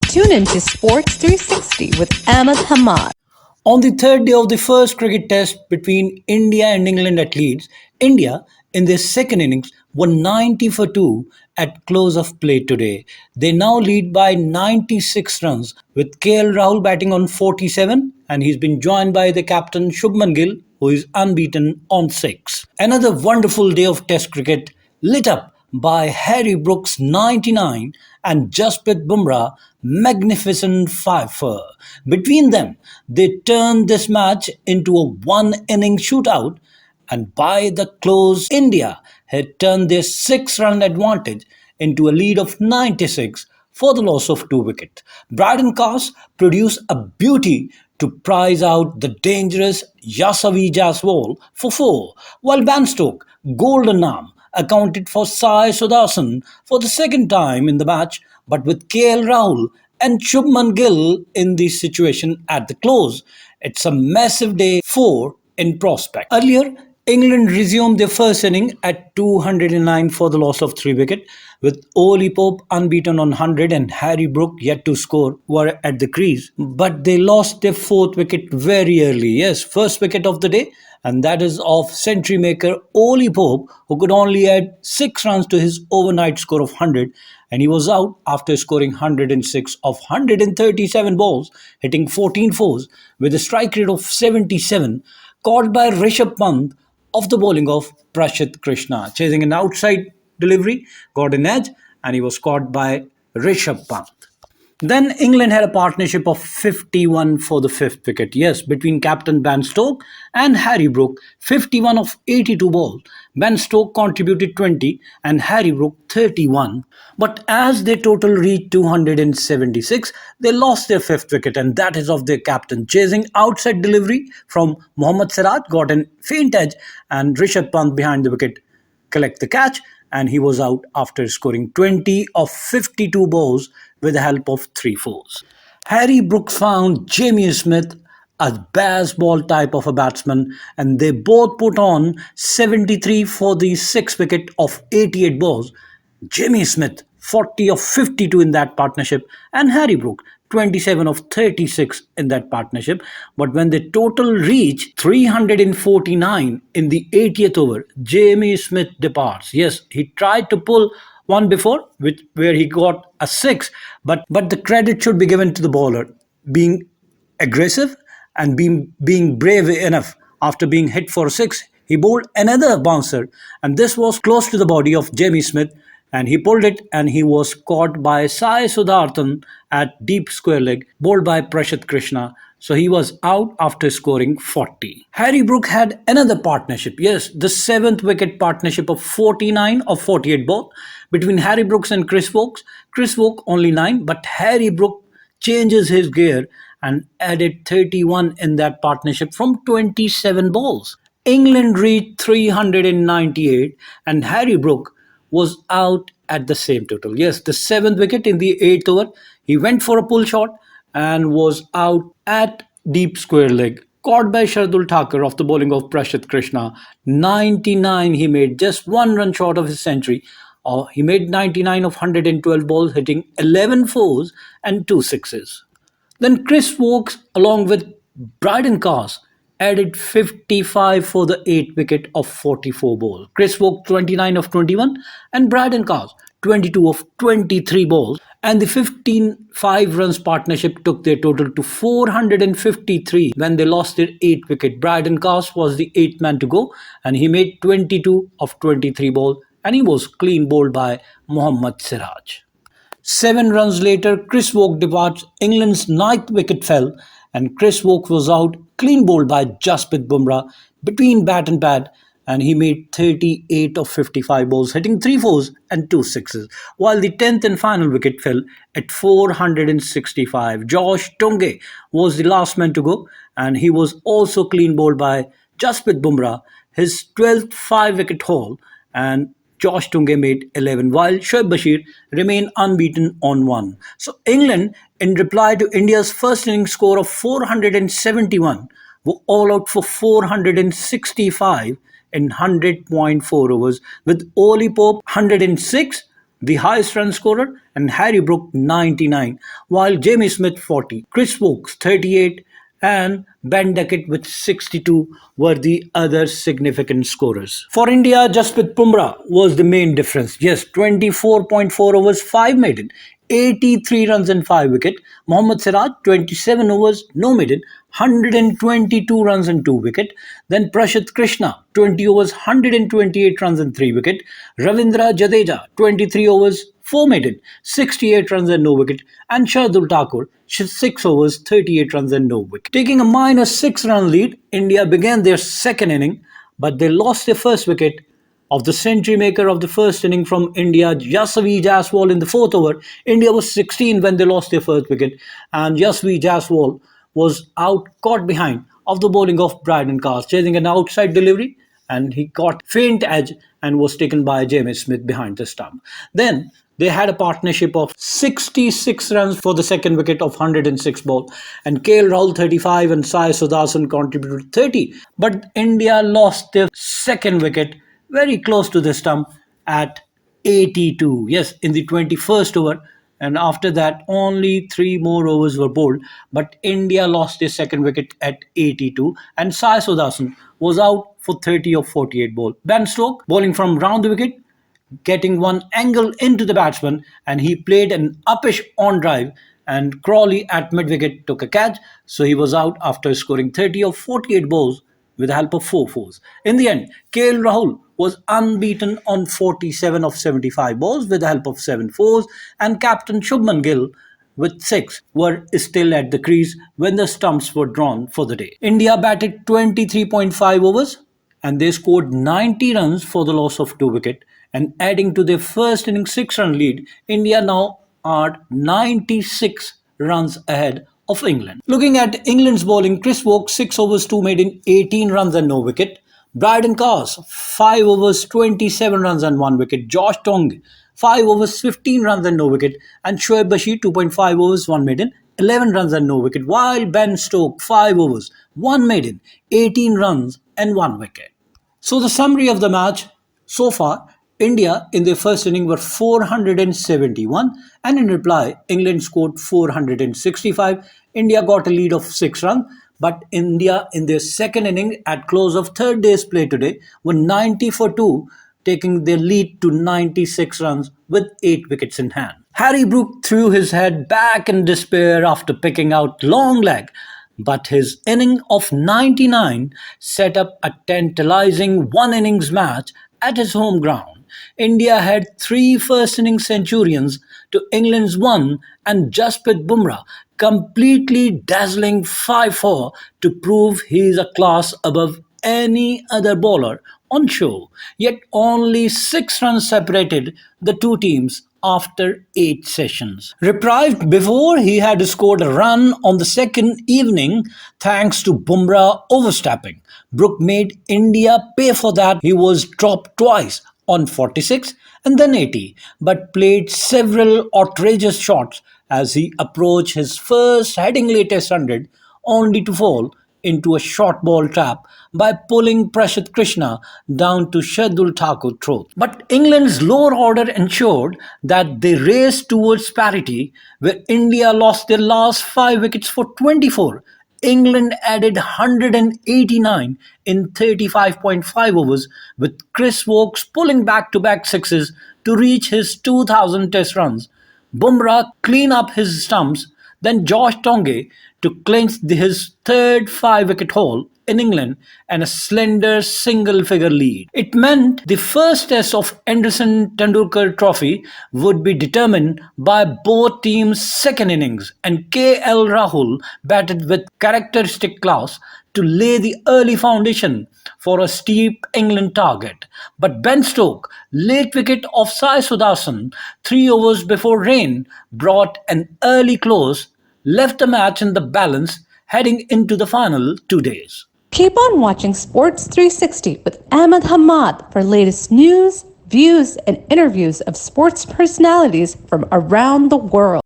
Tune in to Sports 360 with Ahmed Hamad. On the third day of the first cricket test between India and England at Leeds, India, in their second innings, won 90 for 2 at close of play today. They now lead by 96 runs with KL Rahul batting on 47, and he's been joined by the captain Shubman Gill, who is unbeaten on 6. Another wonderful day of test cricket lit up by Harry Brook's 99 and Jasprit Bumrah magnificent 5-for. Between them, they turned this match into a one-inning shootout, and by the close, India had turned their 6-run advantage into a lead of 96 for the loss of 2 wickets. Braden Carse produced a beauty to prize out the dangerous Yasavi Jaiswal for 4, while Banstock, golden arm, accounted for Sai Sudarshan for the second time in the match, but with KL Rahul and Shubman Gill in the situation at the close. It's a massive day 4 in prospect. Earlier, England resumed their first inning at 209 for the loss of 3 wickets, with Oli Pope unbeaten on 100 and Harry Brook yet to score were at the crease. But they lost their 4th wicket very early. Yes, first wicket of the day, and that is of century maker Oli Pope, who could only add 6 runs to his overnight score of 100, and he was out after scoring 106 of 137 balls, hitting 14 fours with a strike rate of 77, caught by Rishabh Pant of the bowling of Prasidh Krishna. Chasing an outside delivery, got an edge, and he was caught by Rishabh Pant. Then England had a partnership of 51 for the 5th wicket. Yes, between captain Ben Stokes and Harry Brook, 51 of 82 balls. Ben Stokes contributed 20 and Harry Brook 31. But as their total reached 276, they lost their 5th wicket, and that is of their captain. Chasing outside delivery from Mohammad Siraj, got an faint edge, and Rishabh Pant behind the wicket collect the catch, and he was out after scoring 20 of 52 balls with the help of 3 fours. Harry Brook found Jamie Smith a baseball type of a batsman, and they both put on 73 for the 6th wicket of 88 balls. Jamie Smith 40 of 52 in that partnership, and Harry Brook 27 of 36 in that partnership. But when the total reached 349 in the 80th over, Jamie Smith departs. Yes, he tried to pull one before, where he got a 6, but the credit should be given to the bowler, being aggressive and being brave enough. After being hit for 6, he bowled another bouncer, and this was close to the body of Jamie Smith, and he pulled it, and he was caught by Sai Sudarshan at deep square leg, bowled by Prasidh Krishna. So he was out after scoring 40. Harry Brook had another partnership. Yes, the 7th wicket partnership of 49 of 48 balls between Harry Brooks and Chris Woakes. Chris Woakes only 9, but Harry Brook changes his gear and added 31 in that partnership from 27 balls. England reached 398, and Harry Brook was out at the same total. Yes, the 7th wicket in the 8th over, he went for a pull shot and was out at deep square leg, caught by Shardul Thakur of the bowling of Prasidh Krishna. 99 he made, just 1 run short of his century. He made 99 of 112 balls, hitting 11 fours and 2 sixes. Then Chris Woakes, along with Braden Carse, added 55 for the 8th wicket of 44 balls. Chris Woakes 29 of 21 and Braden Carse 22 of 23 balls. And the 15-5 runs partnership took their total to 453 when they lost their 8th wicket. Braden Carse was the 8th man to go, and he made 22 of 23 balls, and he was clean bowled by Mohammad Siraj. 7 runs later, Chris Woakes departs. England's 9th wicket fell, and Chris Woakes was out, clean bowled by Jasprit Bumrah between bat and pad, and he made 38 of 55 balls, hitting 3 fours and 2 sixes, while the 10th and final wicket fell at 465. Josh Tongue was the last man to go, and he was also clean bowled by Jasprit Bumrah, his 12th 5-wicket haul, and Josh Tongue made 11, while Shoaib Bashir remained unbeaten on 1. So England, in reply to India's first innings score of 471, were all out for 465 in 100.4 overs, with Oli Pope 106, the highest run scorer, and Harry Brook 99, while Jamie Smith 40, Chris Woakes 38, and Ben Duckett with 62 were the other significant scorers. For India, Jasprit Bumrah was the main difference. Yes, 24.4 overs, 5 maiden, 83 runs and 5 wicket. Mohammad Siraj 27 overs, no maiden, 122 runs and 2 wicket. Then Prasidh Krishna 20 overs, 128 runs and 3 wicket. Ravindra Jadeja 23 overs, 4 maiden, 68 runs and no wicket, and Shardul Thakur 6 overs, 38 runs and no wicket. Taking a minus 6-run lead, India began their second inning, but they lost their first wicket of the century maker of the first inning from India, Yashasvi Jaiswal in the fourth over. India was 16 when they lost their first wicket, and Yashasvi Jaiswal was out caught behind of the bowling of Brydon Cars, chasing an outside delivery, and he got faint edge and was taken by Jamie Smith behind the stump. Then they had a partnership of 66 runs for the second wicket of 106 ball, and KL Rahul 35 and Sai Sudarshan contributed 30. But India lost their second wicket very close to the stump at 82. Yes, in the 21st over, and after that only 3 more overs were bowled, but India lost their second wicket at 82, and Sai Sudarshan was out for 30 of 48 ball. Ben Stokes bowling from round the wicket, getting one angle into the batsman, and he played an uppish on drive, and Crawley at mid wicket took a catch, so he was out after scoring 30 of 48 balls with the help of 4 fours. In the end, KL Rahul was unbeaten on 47 of 75 balls with the help of 7 fours, and captain Shubman Gill with 6 were still at the crease when the stumps were drawn for the day. India batted 23.5 overs, and they scored 90 runs for the loss of 2 wickets, and adding to their first innings 6-run lead, India now are 96 runs ahead of England. Looking at England's bowling, Chris Woakes 6 overs 2 maiden, 18 runs and no wicket. Brydon Cars 5 overs 27 runs and 1 wicket. Josh Tongue 5 overs 15 runs and no wicket, and Shoaib Bashir 2.5 overs 1 maiden, 11 runs and no wicket, while Ben Stokes 5 overs 1 maiden, 18 runs and 1 wicket. So the summary of the match so far: India in their first inning were 471, and in reply England scored 465. India got a lead of 6 runs, but India in their second inning at close of third day's play today were 90 for 2, taking their lead to 96 runs with 8 wickets in hand. Harry Brook threw his head back in despair after picking out long leg, but his inning of 99 set up a tantalising one-innings match at his home ground. India had 3 first-innings centurions to England's 1, and Jasprit Bumrah completely dazzling 5-4 to prove he is a class above any other bowler on show. Yet only 6 runs separated the two teams after 8 sessions. Reprieved before he had scored a run on the second evening thanks to Bumrah overstepping. Brook made India pay for that. He was dropped twice on 46 and then 80, but played several outrageous shots as he approached his first Headingley Test 100, only to fall into a short ball trap by pulling Prasidh Krishna down to Shardul Thakur throat. But England's lower order ensured that they raced towards parity, where India lost their last 5 wickets for 24. England added 189 in 35.5 overs, with Chris Woakes pulling back-to-back sixes to reach his 2,000 test runs. Bumrah clean up his stumps, then Josh Tongue to clinch his third 5-wicket haul in England and a slender single-figure lead. It meant the first test of Anderson Tendulkar Trophy would be determined by both teams' second innings, and KL Rahul batted with characteristic class to lay the early foundation for a steep England target. But Ben Stokes' late wicket of Sai Sudarshan 3 overs before rain brought an early close, left the match in the balance heading into the final 2 days. Keep on watching Sports 360 with Ahmed Hamad for latest news, views, and interviews of sports personalities from around the world.